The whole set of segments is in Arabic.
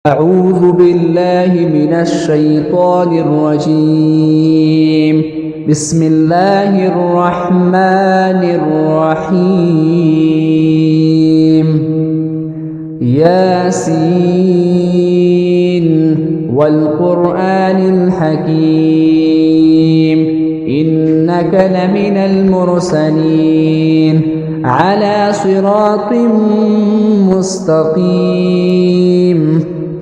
أعوذ بالله من الشيطان الرجيم. بسم الله الرحمن الرحيم. ياسين والقرآن الحكيم إنك لمن المرسلين على صراط مستقيم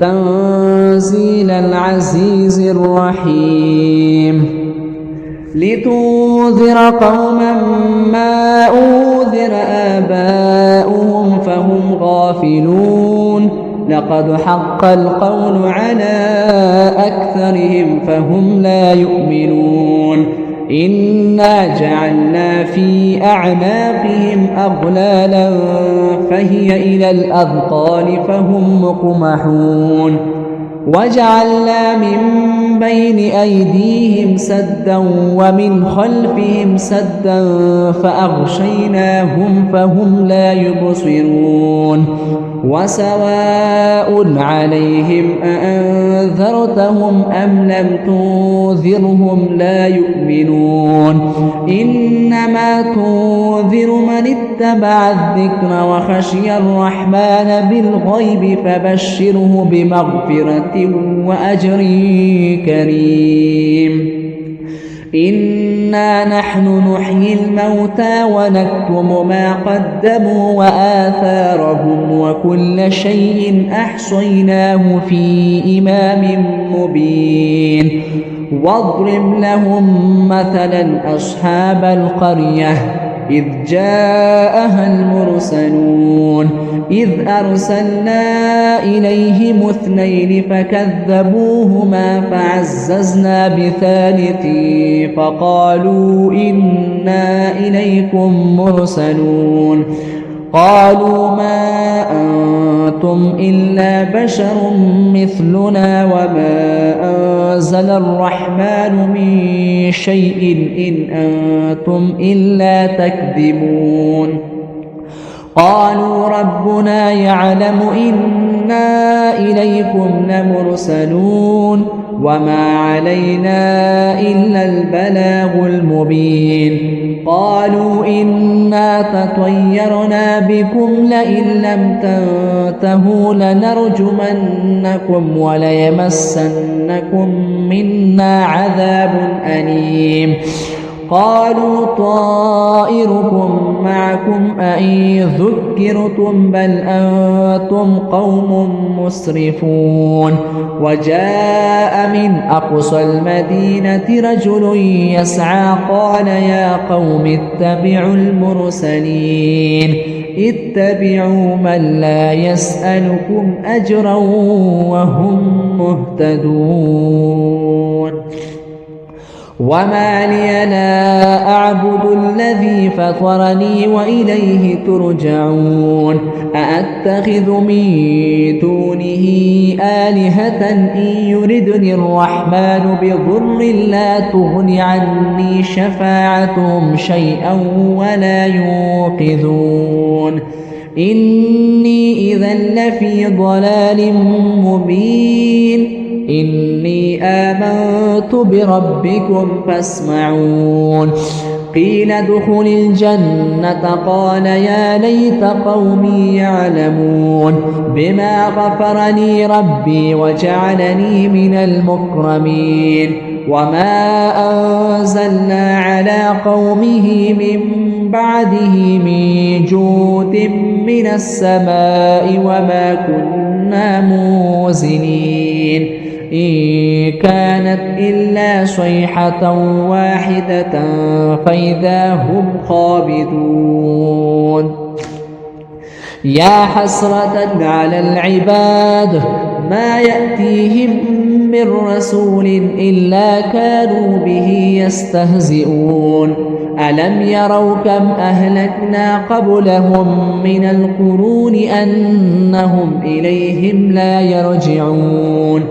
تنزيل العزيز الرحيم لتنذر قوما ما أنذر آباؤهم فهم غافلون لقد حق القول على أكثرهم فهم لا يؤمنون إنا جعلنا في أعناقهم أغلالا فهي إلى الأذقان فهم مقمحون وجعلنا من بين أيديهم سدا ومن خلفهم سدا فأغشيناهم فهم لا يبصرون وسواء عليهم أأنذرتهم أم لم تنذرهم لا يؤمنون إنما تنذر من اتبع الذكر وخشي الرحمن بالغيب فبشره بمغفرة وأجر كريم إنا نحن نحيي الموتى ونكتم ما قدموا وآثارهم وكل شيء أحصيناه في إمام مبين واضرب لهم مثلا أصحاب القرية إذ جاءها المرسلون إذ أرسلنا إليهم اثنين فكذبوهما فعززنا بثالث فقالوا إنا إليكم مرسلون قالوا ما أنتم إلا بشر مثلنا وما أنزل الرحمن من شيء إن أنتم إلا تكذبون قالوا ربنا يعلم إنا إليكم لمرسلون وما علينا إلا البلاغ المبين قالوا إنا تطيرنا بكم لئن لم تنتهوا لنرجمنكم وليمسنكم منا عذاب أليم قالوا طائركم معكم أئن ذكرتم بل أنتم قوم مسرفون وجاء من أقصى المدينة رجل يسعى قال يا قوم اتبعوا المرسلين اتبعوا من لا يسألكم أجرا وهم مهتدون وما لي لا أعبد الذي فطرني وإليه ترجعون أأتخذ من دونه آلهة إن يردني الرحمن بضر لا تغن عني شفاعتهم شيئا ولا ينقذون إني إذا لفي ضلال مبين إني آمنت بربكم فاسمعون قيل ادخل الجنة قال يا ليت قومي يعلمون بما غفرني ربي وجعلني من المكرمين وما أنزلنا على قومه من بعده من جود من السماء وما كنا منزلين إن كانت إلا صيحة واحدة فإذا هم خامدون يا حسرة على العباد ما يأتيهم من رسول إلا كانوا به يستهزئون ألم يروا كم أهلكنا قبلهم من القرون أنهم إليهم لا يرجعون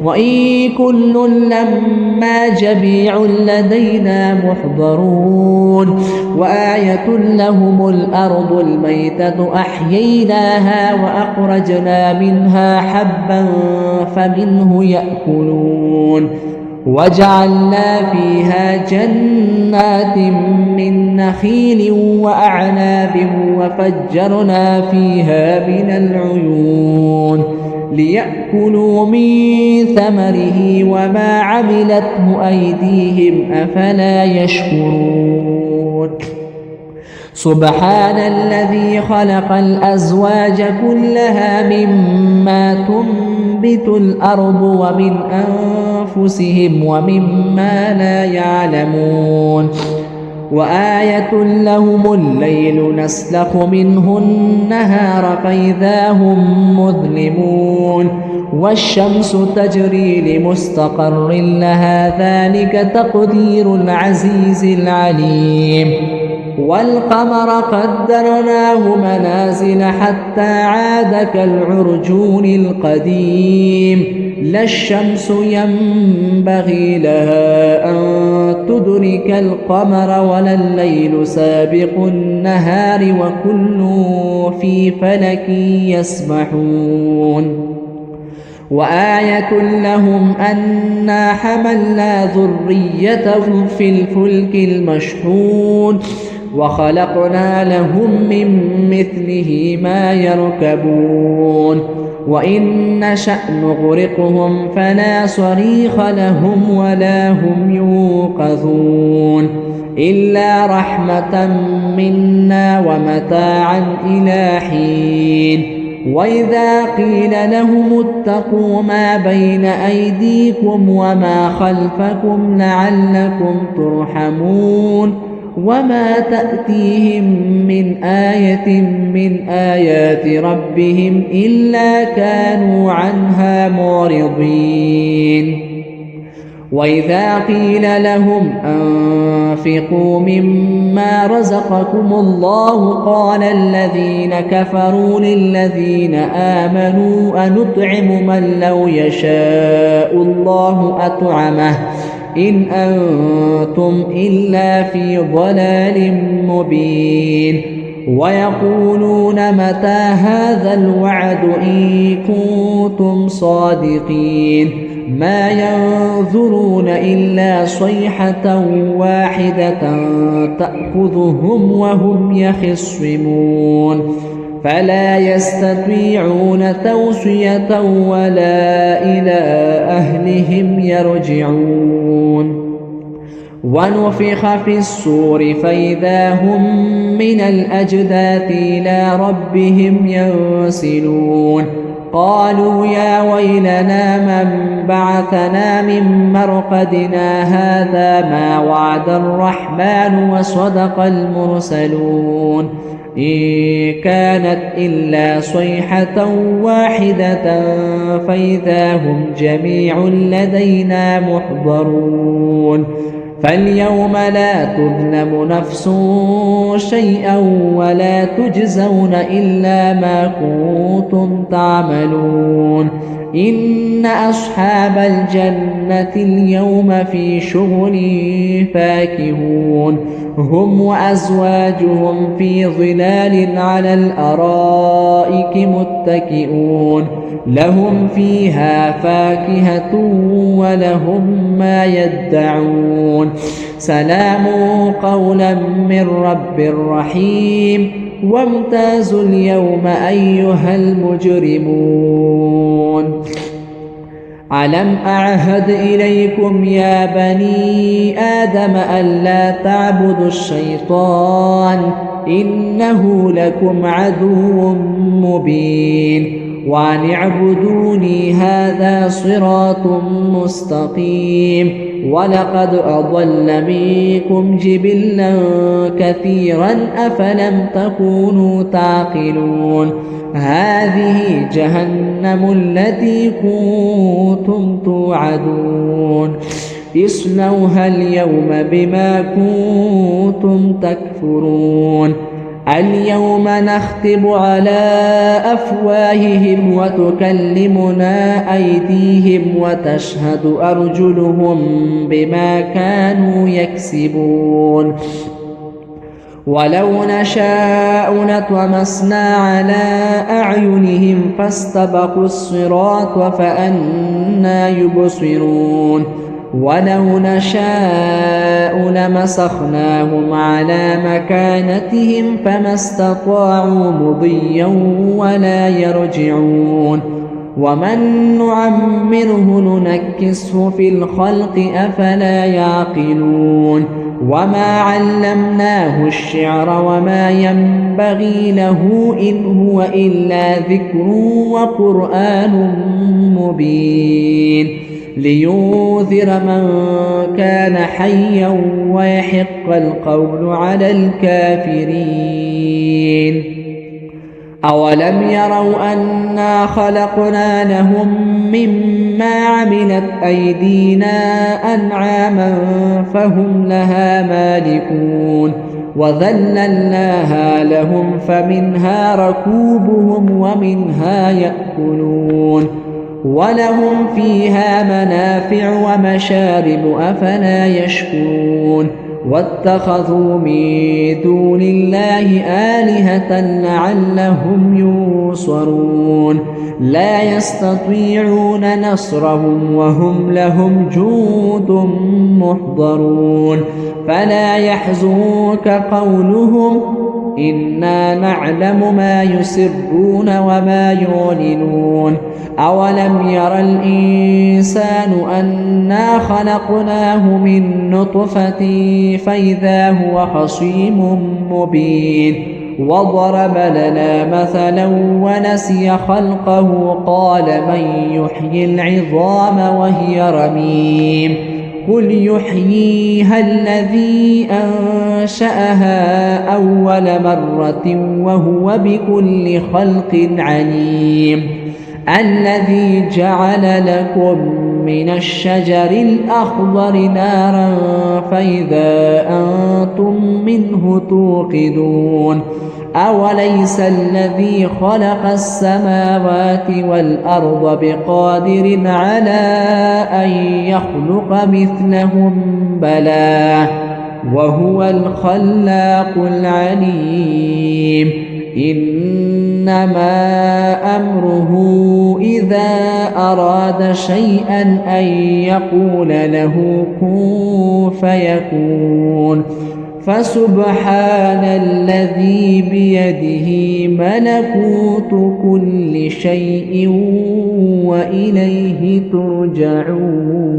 وإن كل لما جميع لدينا محضرون وآية لهم الأرض الميتة أحييناها وأخرجنا منها حبا فمنه يأكلون وجعلنا فيها جنات من نخيل وأعناب وفجرنا فيها من العيون ليأكلوا من ثمره وما عملته أيديهم أفلا يشكرون سبحان الذي خلق الأزواج كلها مما تنبت الأرض ومن أنفسهم ومما لا يعلمون وآية لهم الليل نسلخ منه النهار فإذا هم مظلمون والشمس تجري لمستقر لها ذلك تقدير العزيز العليم والقمر قدرناه منازل حتى عاد كالعرجون القديم لا الشمس ينبغي لها أن تدرك القمر ولا الليل سابق النهار وكل في فلك يسبحون وآية لهم أنا حملنا ذريتهم في الفلك المشحون وخلقنا لهم من مثله ما يركبون وإن نشأ نغرقهم فلا صريخ لهم ولا هم يوقظون إلا رحمة منا ومتاعا إلى حين وإذا قيل لهم اتقوا ما بين أيديكم وما خلفكم لعلكم ترحمون وما تأتيهم من آية من آيات ربهم إلا كانوا عنها معرضين وإذا قيل لهم أنفقوا مما رزقكم الله قال الذين كفروا للذين آمنوا أنطعم من لو يشاء الله أطعمه إن أنتم إلا في ضلال مبين ويقولون متى هذا الوعد إن كنتم صادقين ما ينظرون إلا صيحة واحدة تأخذهم وهم يخصمون فلا يستطيعون توصية ولا إلى أهلهم يرجعون ونفخ في الصور فإذا هم من الأجداث إلى ربهم ينسلون قالوا يا ويلنا من بعثنا من مرقدنا هذا ما وعد الرحمن وصدق المرسلون إن كانت إلا صيحة واحدة فإذا هم جميع لدينا محضرون فاليوم لا تظلم نفس شيئا ولا تجزون إلا ما كنتم تعملون إن أصحاب الجنة اليوم في شغل فاكهون هم وأزواجهم في ظلال على الأرائك متكئون لهم فيها فاكهة ولهم ما يدعون سلام قولا من رب رحيم وامتازوا اليوم أيها المجرمون ألم أعهد إليكم يا بني آدم ألا تعبدوا الشيطان إنه لكم عدو مبين وأن اعبدوني هذا صراط مستقيم ولقد أضل منكم جبلا كثيرا أفلم تكونوا تعقلون هذه جهنم التي كنتم توعدون اصلوها اليوم بما كنتم تكفرون اليوم نختم على أفواههم وتكلمنا أيديهم وتشهد أرجلهم بما كانوا يكسبون ولو نشاء لطمسنا على أعينهم فاستبقوا الصراط فأنى يبصرون ولو نشاء لمسخناهم على مكانتهم فما استطاعوا مضيا ولا يرجعون ومن نعمره ننكسه في الخلق أفلا يعقلون وما علمناه الشعر وما ينبغي له إن هو إلا ذكر وقرآن مبين لينذر من كان حيا ويحق القول على الكافرين أولم يروا أنا خلقنا لهم مما عملت أيدينا أنعاما فهم لها مالكون وذللناها لهم فمنها ركوبهم ومنها يأكلون ولهم فيها منافع ومشارب أفلا يشكرون واتخذوا من دون الله آلهة لعلهم ينصرون لا يستطيعون نصرهم وهم لهم جند محضرون فلا يحزنك قولهم إنا نعلم ما يسرون وما يعلنون أولم ير الإنسان أنا خلقناه من نطفة فإذا هو خصيم مبين وضرب لنا مثلا ونسي خلقه قال من يحيي العظام وهي رميم قل يحييها الذي أنشأها أول مرة وهو بكل خلق عليم الذي جعل لكم من الشجر الأخضر نارا فإذا أنتم منه توقدون أوليس الذي خلق السماوات والأرض بقادر على أن يخلق مثلهم بلى وهو الخلاق العليم إنما أمره إذا أراد شيئا أن يقول له كن فيكون فسبحان الذي بيده ملكوت كل شيء وإليه ترجعون